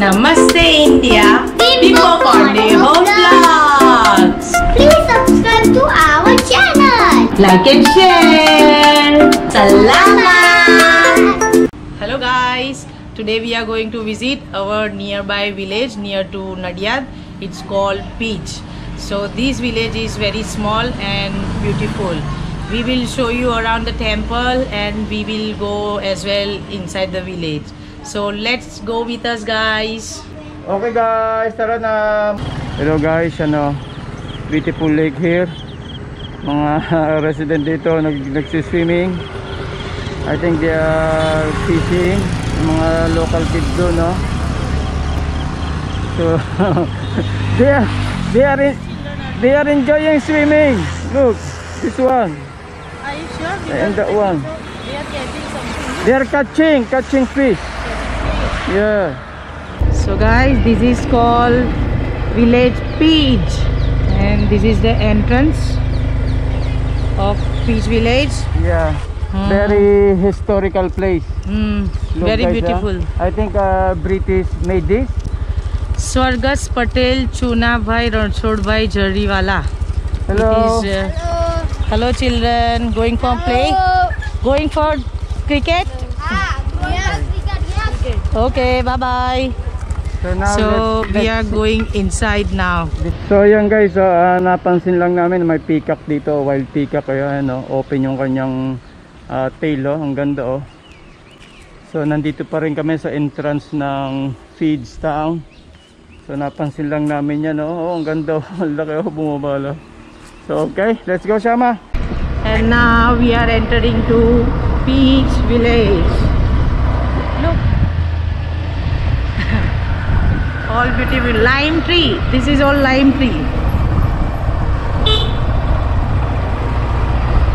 Namaste India, Bimbo Cornejo Vlogs. Please subscribe to our channel. Like and share. Salamat. Hello guys. Today we are going to visit our nearby village near to Nadiad. It's called Peach. So this village is very small and beautiful. We will show you around the temple and we will go as well inside the village. So let's go with us guys. Okay guys, tara na. Hello guys, beautiful lake here. Mga resident dito nagsi-swimming. I think they are fishing. Mga local kids do, no? So they are enjoying swimming. Look, this one. Are you sure? And that one. They are catching something. They are catching fish. Yeah. So guys, this is called village Peach and this is the entrance of Peach village. Yeah. Very historical place. Look, Very guys, beautiful. I think British made this. Swargas Patel Chuna Bhai Ranchod Bhai Jariwala. Hello. Hello children, going for play? Going for cricket? Okay, bye bye. So now So we are going inside now. So ayan guys, napansin lang namin may peacock dito, wild peacock. Ayan, open yung kanyang tail, ang ganda oh. So nandito pa rin kami sa entrance ng Feeds Town. So napansin lang namin yan, ang ganda, ang laki bumabala. So okay, let's go Shama. And now we are entering to Peach village. Look. All beautiful lime tree. This is all lime tree.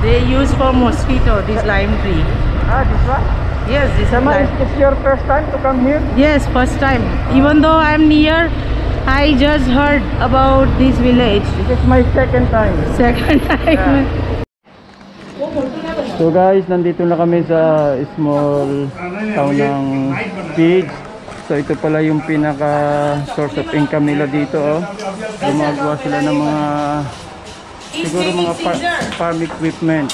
They use for mosquito this lime tree. This one? Yes, this is Shama, lime. is your first time to come here? Yes, first time. Even though I am near, I just heard about this village. This is my second time. Second time. Yeah. So guys, nandito na kami sa small town ng Peach. So ito pala yung pinaka source of income nila dito, Gumagawa sila ng mga siguro mga farm equipment.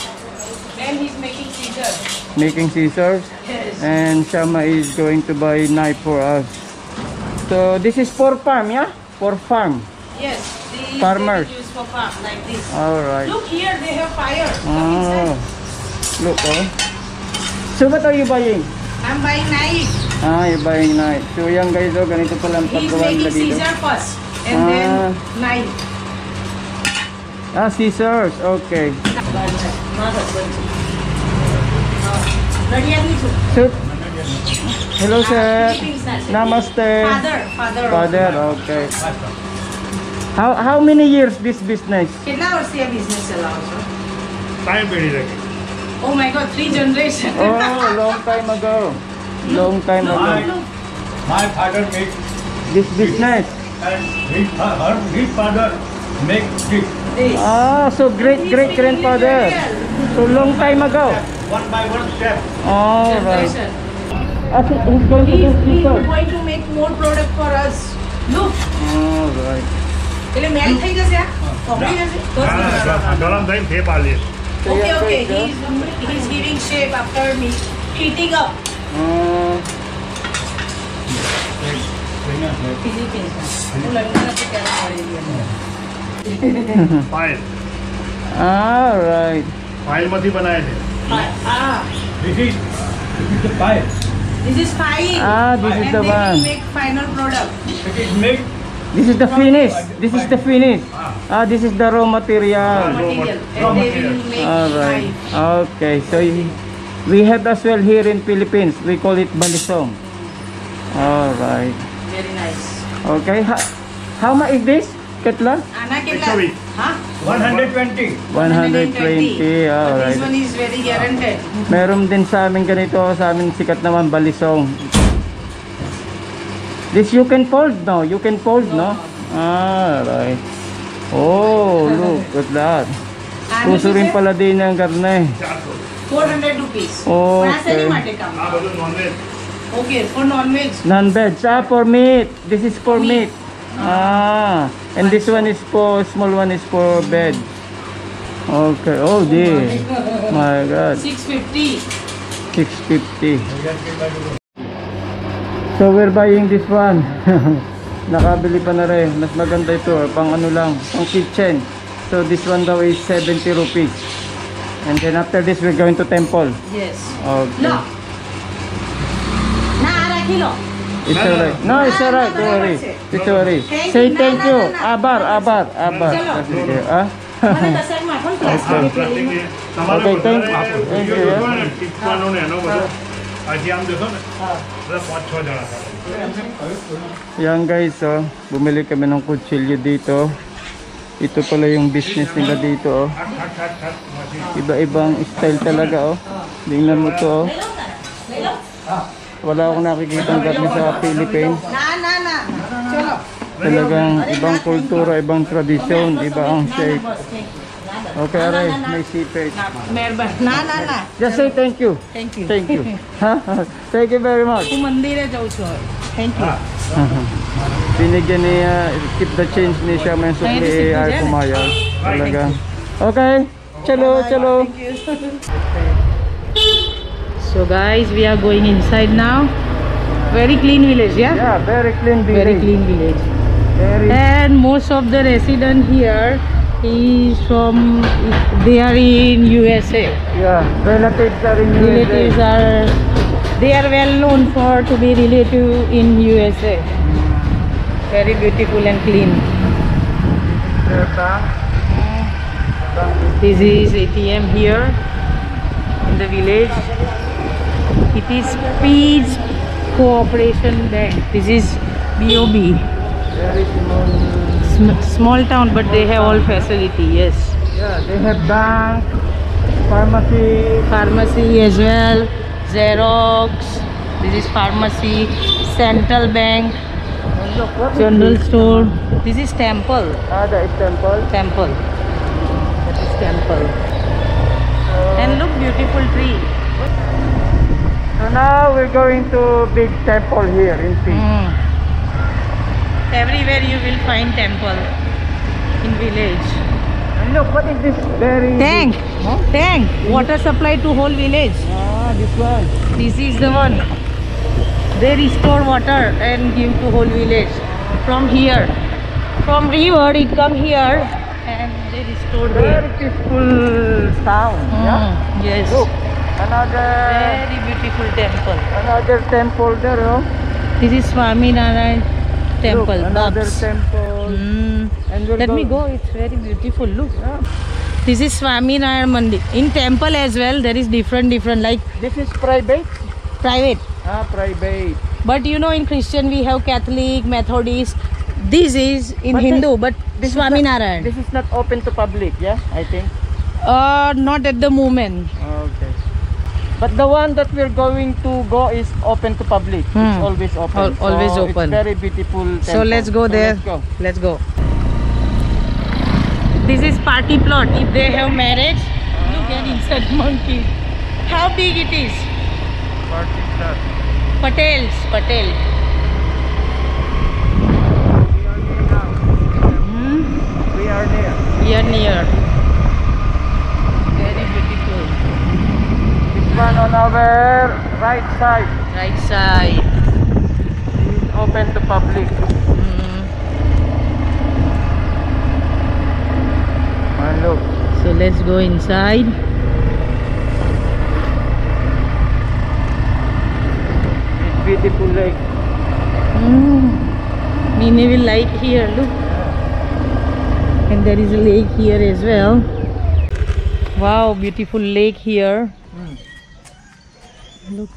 And he's making scissors. Making scissors. Yes. And Shama is going to buy knife for us. So this is for farm, yeah? For farm. Yes. These Farmers. they use for farm like this. Alright. Look here, they have fire. Come inside. Look, So what are you buying? I'm buying knife. You're buying knife. So yan guys, ganito pala ang He's paggawa nila making dito. scissor first and then knife. Scissors. Okay. So, hello sir. Namaste. Father. Okay. How many years this business? Kitna varsh se business chala ho? Time period. Oh my god, 3 generations. Oh, long time ago. Long time ago. My father make This business. and his father make this. This. So great grandfather. So long time ago. One by one step. All right. Generation. He's going to do He's scissors. going to make more product for us. Look. All right. Ele melt થઈ જશે આ પકડી જશે તો ગરમ થઈને ફેર પાડી. Okay, okay. He's giving shape after me heating up. File All right. ફાઇલમાંથી બનાવે છે. This is the file. This is fine. This is and the then one. we make final product. It is made This is the finish. This is the finish. This is the raw material. Material. raw And they material. will make All right. knife. Okay. So we have as well here in Philippines. We call it balisong. All right. Very nice. Okay. How much is this, Katla? Ana Sorry. kitla? Huh? 120. 120. All But right. this one is very guaranteed. Meron din sa amin ganito, sa amin sikat naman balisong. This you can fold, no? You can fold, no? Right. Oh, look at that. Puso rin pala din ng karne. 400 rupees. Okay. Brasserie માટે કામ. આ બધું non veg. Okay, for non-veg. Non-veg. Ah, for meat. This is for meat. Ah, and this one is for, small one is for veg. Okay. Oh, dear. My God. 650. 650. So we're buying this one. Nakabili pa na rin. Mas maganda ito. Pang ano lang. Pang kitchen. So this one daw is 70 rupees. And then after this we're going to temple. Yes. Okay. No. Na kilo. It's alright. No, it's alright. Don't worry. It's alright. Say thank you. Abar. Okay. Ah? Mana dasar mah kon plastic ni. Okay, thank you. Yan guys, oh, bumili kami ng kutsilyo dito. Ito pala yung business nila dito, oh. Iba-ibang style talaga, oh. Tingnan mo to, oh. Wala akong nakikitang gabi sa Philippines. Na. Chalo. Talagang ibang kultura, ibang tradisyon, iba ang shape. Okay, aray, may sipit. Merban. Na. Just say thank you. Thank you. Thank you. Thank you very much. હું મંદિરે જાઉં છું. Thank you. Binigyan niya, keep the change ni siya, may sukli ay pumayag. Talaga. Okay, chalo. So guys, we are going inside now. Very clean village, yeah? Yeah, very clean village. Very clean village. Very. And most of the resident here is from, they are in USA. Yeah, relatives are in Relatives are, they are well known for to be relative in USA. Very beautiful and clean. This is ATM here in the village. It is Peach Cooperation Bank. This is BOB. Very small. Small town, but they have all facility. Yes. Yeah, they have bank, Pharmacy as well. Xerox. This is pharmacy. Central Bank. Look, what is General this? store. This is temple. That is temple. Temple. That is temple. And look, beautiful tree. So now we're going to big temple here in Peach. Everywhere you will find temple in village. And look, what is this very Tank. big- Huh? Tank. Water supply to whole village. Ah, this one. This is the one. They restore water and give to whole village. From here. From river it come here and they restore there. Very peaceful town. Yeah. Yes. Look, another Very beautiful temple. there. Oh. This is Swami Narayan temple. Look, another Babs. temple. And we'll Let me go. It's very beautiful. Look. Yeah. This is Swami Narayan Mandir. In temple as well, there is different like This is private. private. Ah, private. But you know, in Christian we have Catholic, Methodist. This is in But Hindu, but this is Swami not- Narayan. This is not open to public, yeah, I think. Not at the moment. Okay. But the one that we're going to go is open to public. It's always open. Always So open. It's very beautiful temple. So let's go there. Let's go. Let's go. This is party plot. If they have marriage, look at inside monkey. How big it is. Party plot. Patels. Patel. We are near. We are near. Very beautiful. This one on our right side Right side. is open to public. And look. So let's go inside. This beautiful lake. Nini will like here. Look. And there is a lake here as well. Wow, beautiful lake here. Look.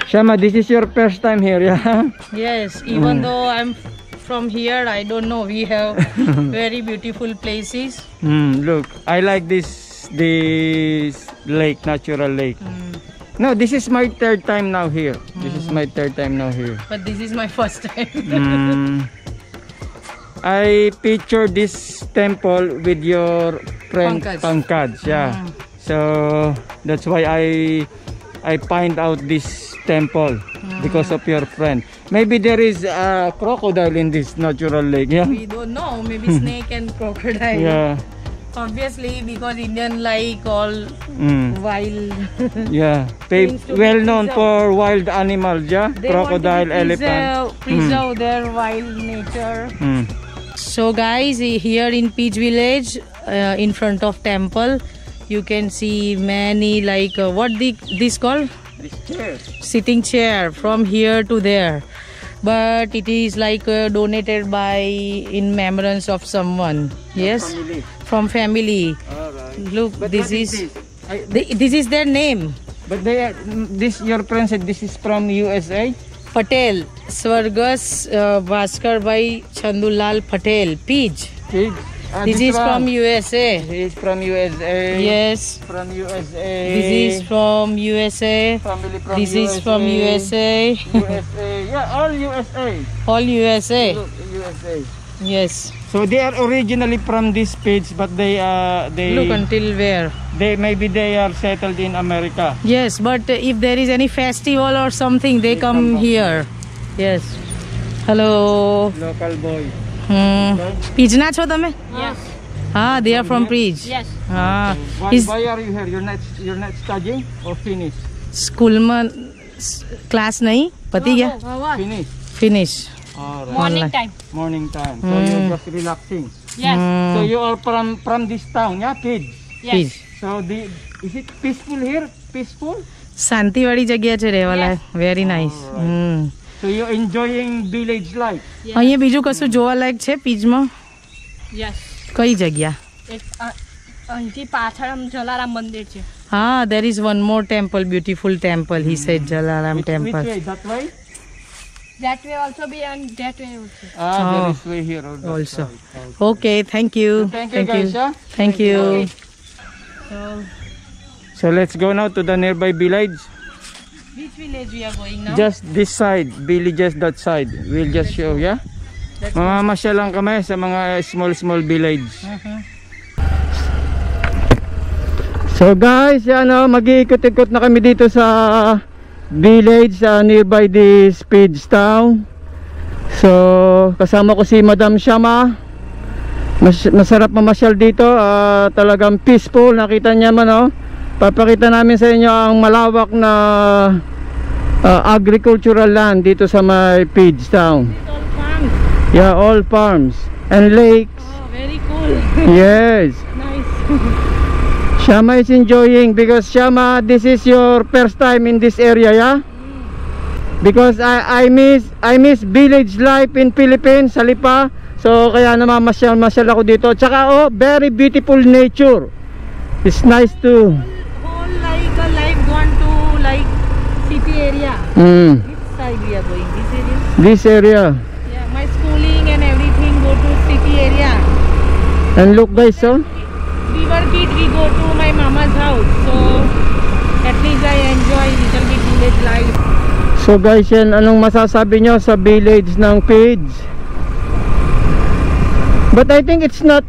Shama, this is your first time here, yeah? Yes, even though I'm from here, I don't know. We have very beautiful places. Look, I like this lake, natural lake. No, this is my third time now here. This is my third time now here. But this is my first time. I pictured this temple with your friend Pankaj. Pankaj, yeah. So that's why I find out this temple because of your friend. Maybe there is a crocodile in this natural lake. Yeah. We don't know. Maybe snake and crocodile. Yeah. Obviously, because Indian like all wild. Yeah. Things to be Well known preserved. for wild animals. Yeah. They Crocodile, want to elephant. preserve their wild nature. Mm. So guys, here in Peach Village, in front of temple, you can see many like this called This chair. sitting chair from here to there, but it is like donated by in remembrance of someone. Yes, Family. from family. Alright. Look, But this what is this? this is their name. But they are, this your friend said this is from USA. Patel, Swargas Bhaskar Bhai Chandulal Patel, Peach. Pig. This is from USA. This is from USA. Yes. From USA. This is from USA. Family from This USA. is from USA. USA. Yeah, all USA. All USA. Look, USA. Yes. So they are originally from this page, but they Look until where? maybe they are settled in America. Yes, but if there is any festival or something, they come back here. Yes. Hello. Local boy. Pijna છો તમે? Yes. Ah, they are from Peach. Yes. Ah, Why are you here? You're not studying or finish? school માં class નહીં પતી ગયા? What? Finish. Finish. Alright. Morning Online. time. Morning time. So you're just relaxing. Yes. So you are from this town, yeah, Page. Yes. Peach. So is it peaceful here? Peaceful? શાંતિવાળી જગ્યા છે રહેવાલા. Very nice. So you're enjoying village life. અહીંયા બીજું કશું જોવાલાયક છે પીજમાં? Yes. કઈ જગ્યા? અહીંથી પાછળ આમ જલારામ મંદિર છે. Ah, there is one more temple, beautiful temple. He said Jalaram Which temple. way? That way? That way also be and that way also. There Oh. is way here Also. Okay, thank you. Thank you guys. Yeah? Thank you. So let's go now to the nearby village. Which village we are going now? Just this side, villages that side. We'll just show, yeah? Mamamasya lang kami sa mga small village. So guys, mag-iikot-ikot na kami dito sa village nearby this Page Town. So kasama ko si Madam Shama. Masarap mamasyal dito, talagang peaceful. Nakita niya man, oh. Papakita namin sa inyo ang malawak na agricultural land dito sa may Page Town. All farms. Yeah, all farms and lakes. Oh, very cool. Yes. Nice. Shama is enjoying because Shama, this is your first time in this area, yeah? Because I miss village life in Philippines, sa Lipa. So kaya namamasyal ako dito. Tsaka very beautiful nature. It's nice to Whole like a life gone to like city area. Which side we are going? This area? this area. Yeah, my schooling and everything go to city area. And look guys, so We were kid, we go to my mama's house. So at least I enjoy little bit village life. So guys, yan, anong masasabi nyo sa village ng Page? But I think it's not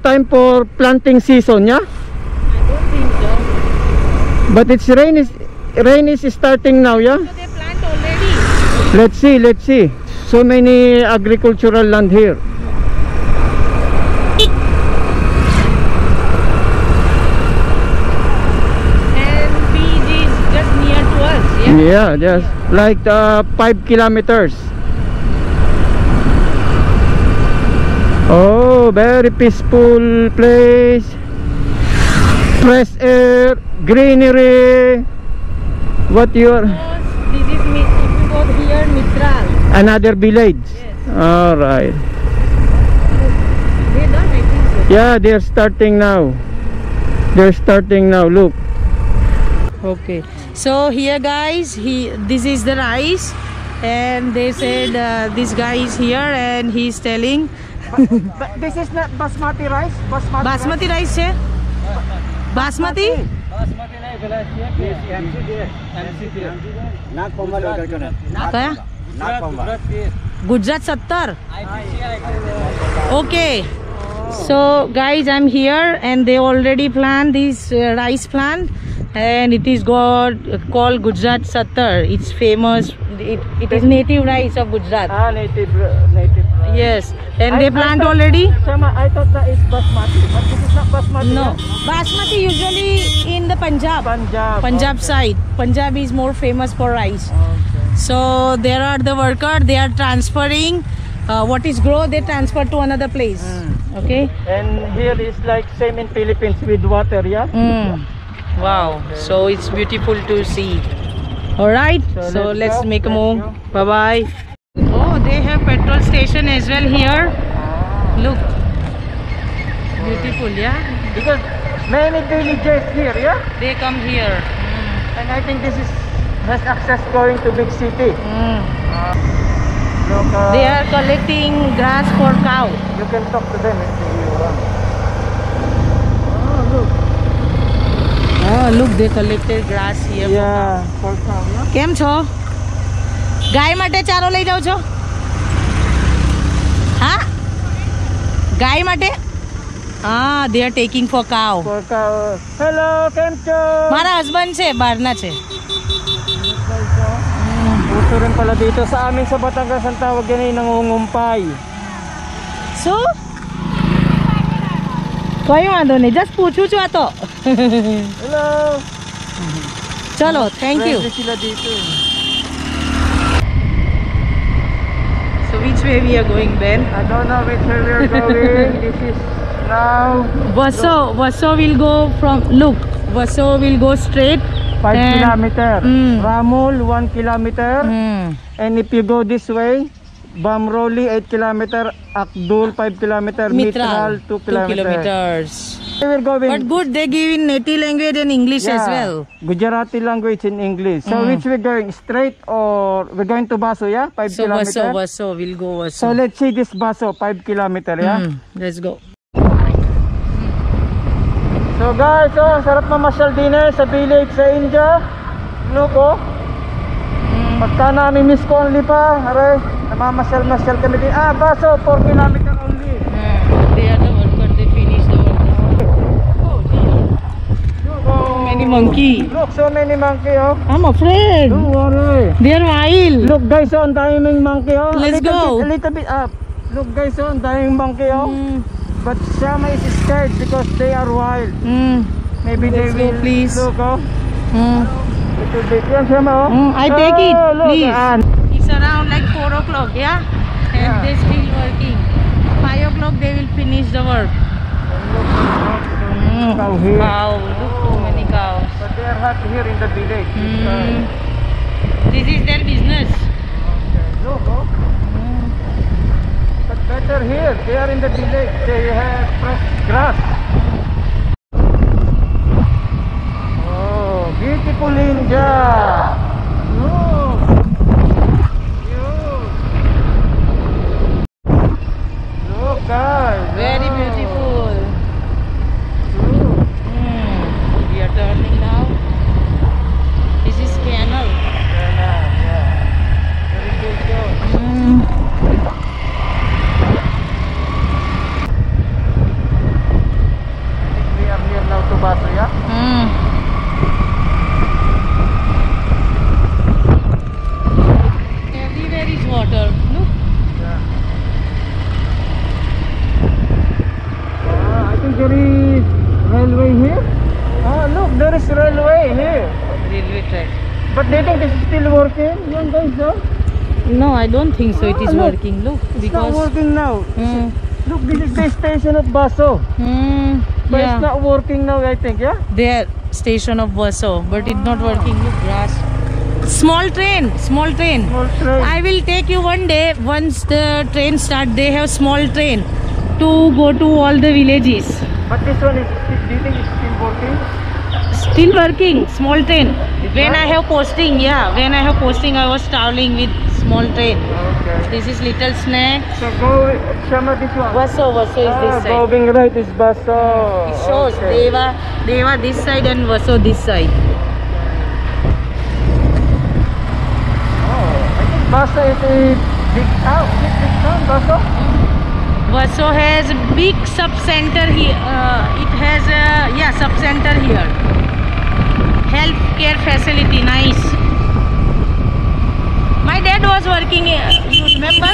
time for planting season, yeah? I don't think so. But it's rain is starting now, yeah? So they plant already. Let's see. So many agricultural land here. And Peach is just near to us. Yeah. Yeah, just like 5 kilometers. Oh, very peaceful place. Fresh air, greenery. What your This is if you go here, Mitral. another village? Yes. All right. They done, I think so. Yeah, they're starting now. Look. Okay. So here, guys, this is the rice, and they said this guy is here and he's telling. But this is not basmati rice. Basmati rice है? Basmati? क्या? Gujarat 70. Okay. So guys, I'm here and they already plant this rice plant, and it is called Gujarat Sattar. It's famous. It is native rice of Gujarat. Ah, native rice. Yes, and they plant already. Shama, I thought that is basmati, but this is not basmati. No, Yeah? basmati usually in the Punjab Punjab. side. Punjab is more famous for rice. Okay. So there are the worker. They are transferring what is grow. They transfer to another place. Okay. And here is like same in Philippines with water, yeah? Wow. So it's beautiful to see. All right. So let's go. make a Let's move. go. Bye bye. Oh, they have petrol station as well here. Look. Beautiful, yeah. Because many villagers here, yeah? They come here. And I think this is has access going to big city. Look, They are collecting grass for cow. you can talk to them if you want. Oh, look. Oh, look, they collected grass here. Yeah, for cow, yeah? કેમ છો? ગાય માટે ચારો લઈ જાવ છો? હા? ગાય માટે? Ah, they are taking for cow. For cow. Hello, Kemcho! મારા husband છે, બહારના છે. Puso rin pala dito sa amin sa Batangas ang tawag yan ay nangungumpay. શું? કઈ વાંધો નહીં, જસ્ટ પૂછું છું આ તો. Hello! ચલો, thank you. Friendly sila dito. So which way we are going, Ben? I don't know which way we are going. This is now Vaso will go from, look, Vaso will go straight. 5 And- kilometer. Ramul 1 kilometer. Hmm. And if you go this way, Bamroli 8 kilometer, Akdul 5 kilometer, Mitral 2 2 kilometers. We are going. But good, they give in native language and English as well. Gujarati language in English. So which we going straight or we're going to Baso, yeah? 5 So kilometer. Vaso, we'll go Vaso. So let's see this Baso 5 kilometer, yeah? Let's go. So guys, oh, sarap mamasyal din sa village sa India. Look, oh. Pagka nami-miss ko only pa, aray, namamasyal-masyal kami din. Ah, Baso, 4 kilometer only. They are the worker, they finish the work. Look, oh. Many monkey. Look, so many monkey, oh. I'm afraid. Don't worry. They are wild. Look guys, oh, ang daming monkey, oh. Let's go. A little bit up. Look guys, oh, ang daming monkey, oh. But Shama is scared because they are wild. Maybe Let's they go, will please. look, oh. Little bit. Yan, Shama, oh. I take it, look, please. yan. It's around like 4 o'clock, yeah? And Yeah. they still working. 5 o'clock they will finish the work. Cow here. Cow, look, so many cows. But they are happy here in the village. This is their business. Look, oh. But better here. They are in the village. They have fresh grass. Oh, beautiful India. Look. Look, guys. Very Oh. beautiful. Look. We are turning now. This is canal. Yeah. Very good job. We are near now to Baso, yeah? Everywhere is water. Look. I think there is railway here. Ah, look, there is railway here. Railway track. But they think this is still working. Yan guys, oh. No, I don't think so. It is look. working. Look, It's not because working now. Look, this is the station of Baso. But yeah, it's not working now, I think, yeah? their station of Vaso, but it's not working. Look, grass. Small train. Small train. I will take you one day. Once the train start, they have small train to go to all the villages. But this one is, do you think it's still working? Still working. Small train. When I have posting, yeah. When I have posting, I was traveling with small train. Okay. This is little snack. So go, Shama, this one. Vaso is this side. Going right is Baso. It shows Okay. Deva this side and Vaso this side. Oh, I think Baso is a big town. Big town, Baso. Vaso has a big sub-center here. It has a sub-center here. Healthcare facility, nice. My dad was working here, you remember?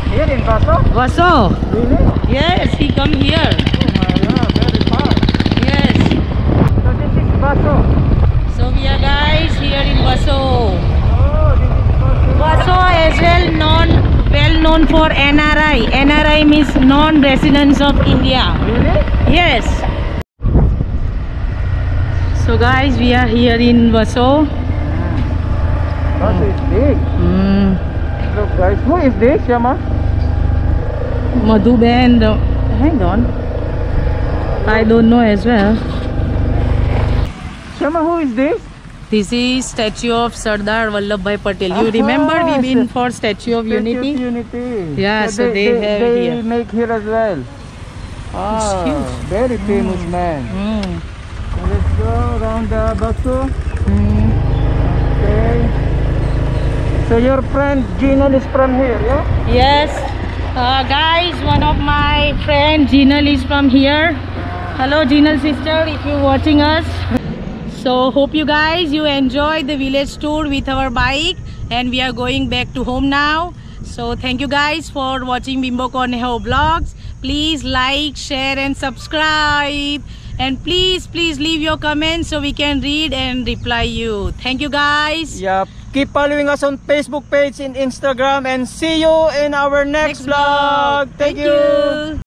Here in Vaso? Vaso. Really? Yes, he come here. Oh my god, very far. Yes. So this is Vaso. So we are guys here in Vaso. Oh, this is Vaso. Vaso as well known for NRI. NRI means non-residents of India. Really? Yes. So guys, we are here in Vaso. Vaso is big. Look guys, who is this, Shama? Madhu Band. Hang on. I don't know as well. Shama, who is this? This is statue of Sardar Vallabhbhai Patel. You remember we been for Statue of Unity? Statue of Unity. Yeah, so they have they here. make here as well. Ah, huge. very famous man. So let's go around the Vaso. Okay. So your friend Jinal is from here, yeah? Yes. Guys, one of my friend Jinal is from here. Hello Jinal sister, if you're watching us. So hope you guys you enjoy the village tour with our bike, and we are going back to home now. So thank you guys for watching Bimbo Cornejo vlogs. Please like, share and subscribe, and please leave your comments so we can read and reply you. Thank you guys. Yeah. Keep following us on Facebook page and Instagram, and see you in our next vlog. Thank you.